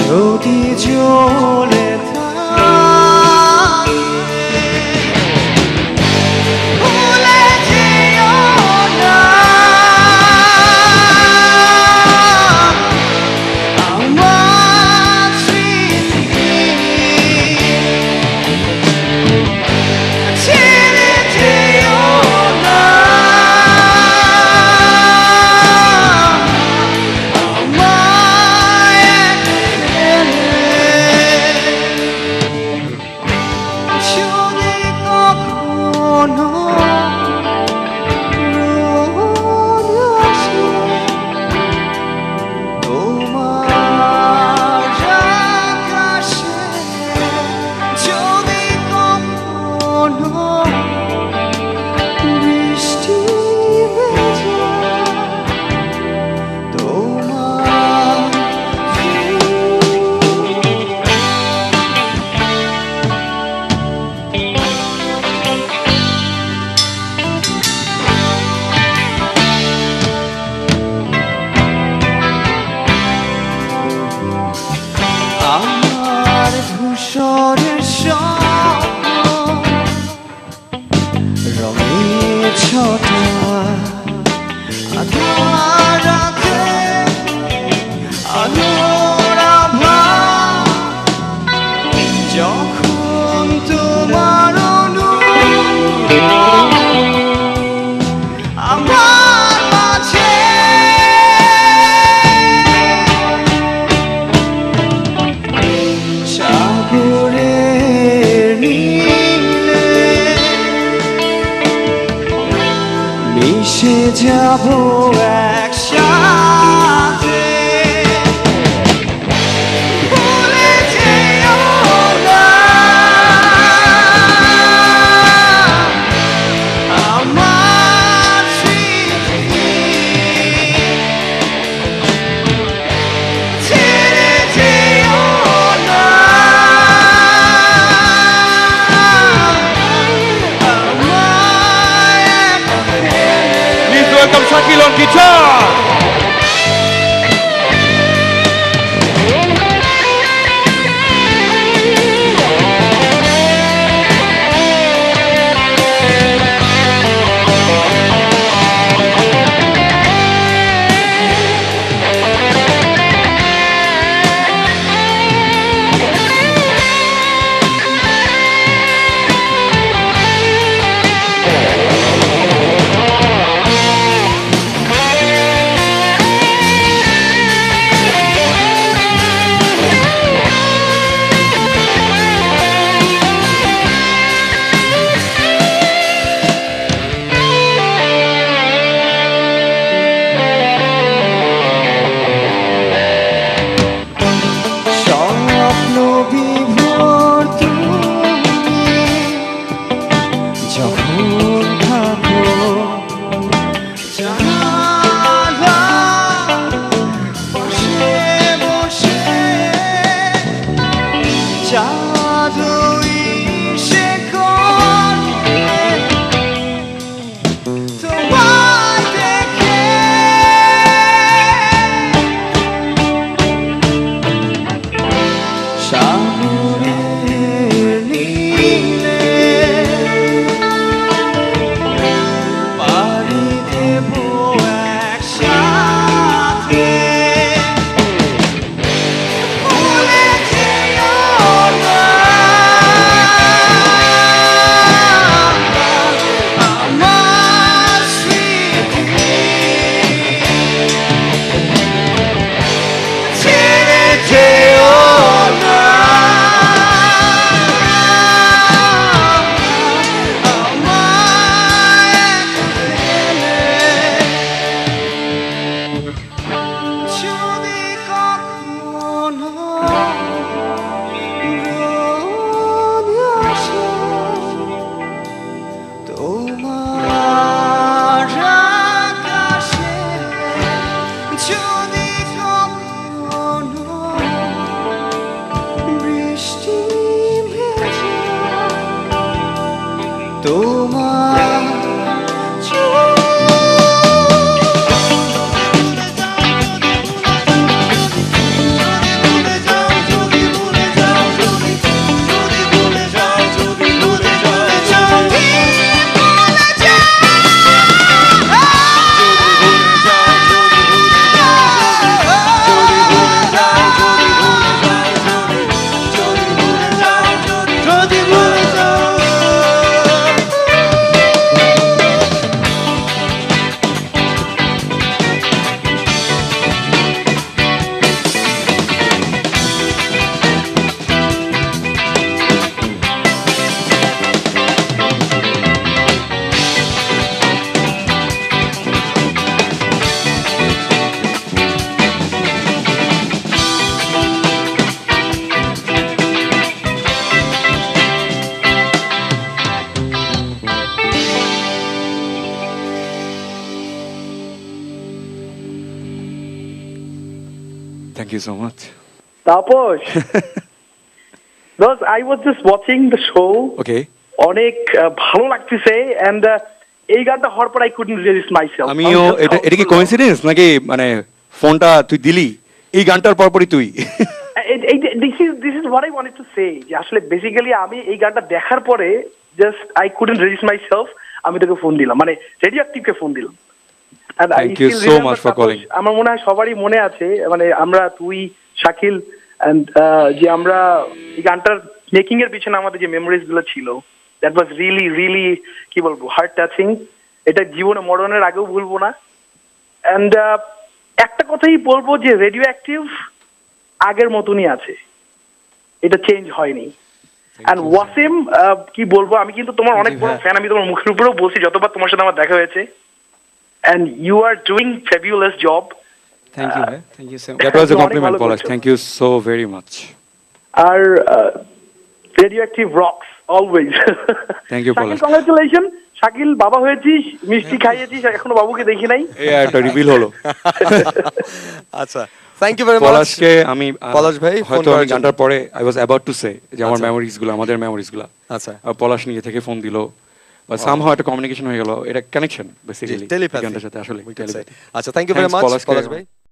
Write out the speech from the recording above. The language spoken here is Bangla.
যদি জ্বলে থাকে ভুলে যেও না আমার স্মৃতি ছেড়ে যেও না আমার ধূসরের স্বপ্ন রঙের ছটা আধার রাতে আলোর আভাস যখন তোমার আমার মাঝে সাগরের নীলে মিশে যাব একসাথে ভুলে যেও না আমার স্মৃতি ছেড়ে যেও না Please welcome Shakil on guitar. তোমার যদি ভুলে যাও Thank you so much. Taposh. Those, I was just watching the show. Okay. অনেক ভালো লাগতেছে and এই গানটা হওয়ার পর I couldn't resist myself. আমিও এটা কি কোইন্সিডেন্স নাকি মানে ফোনটা তুই দিলি এই গানটার পরপরই তুই This is what I wanted to say. যে আসলে বেসিক্যালি আমি এই গানটা দেখার পরে just I couldn't resist myself. আমি তোকে ফোন দিলাম মানে রেডিও অ্যাক্টিভকে ফোন দিলাম। And I Thank you still so remember, much for Taposh, calling. আমার মনে হয় সবারই মনে আছে মানে আমরা তুই শাকিল and যে আমরা এই গানটার মেকিং এর পিছনে আমাদের যে মেমোরিজ গুলো ছিল দ্যাট ওয়াজ রিয়েলি কি বলবো হার্ট টাচিং। এটা জীবনে মরণের আগেও ভুলবো না। and একটা কথাই বলবো যে রেডিও অ্যাক্টিভ আগের মতনই আছে, এটা চেঞ্জ হয়নি। and ওয়াসিম কি বলবো, আমি কিন্তু তোমার অনেক বড় ফ্যান, আমি তোমার মুখের উপরেও বলছি যতবার তোমার সাথে আমার দেখা হয়েছে। and you are doing fabulous job. Thank you, man. Thank you so much. That was a অনেক compliment, ভালো Polash. করছো। Thank you so very much. আর radioactive rocks always. Thank you, Polash. Congratulation Shakil, বাবা হয়েছিস, মিষ্টি খাইয়েছিস, এখনো বাবুকে দেখি নাই। এই একটা রিভিল হলো। আচ্ছা, থ্যাংক ইউ ভেরি মাচ পলাশকে আমি পলাশ ভাই ফোন হয়তো আমি করার জন্য। গানটার পরে I was about to say যে আমার আচ্ছা। মেমোরিজ গুলো, আমাদের মেমোরিজ গুলো, আচ্ছা পলাশ নিজে থেকে ফোন দিল বা সামহাও একটা কমিউনিকেশন হয়ে গেল, এটা কানেকশন বেসিক্যালি টেলিপ্যাথি গানটার সাথে আসলে আচ্ছা, thank you very Thanks, much পলাশকে। পলাশ ভাই।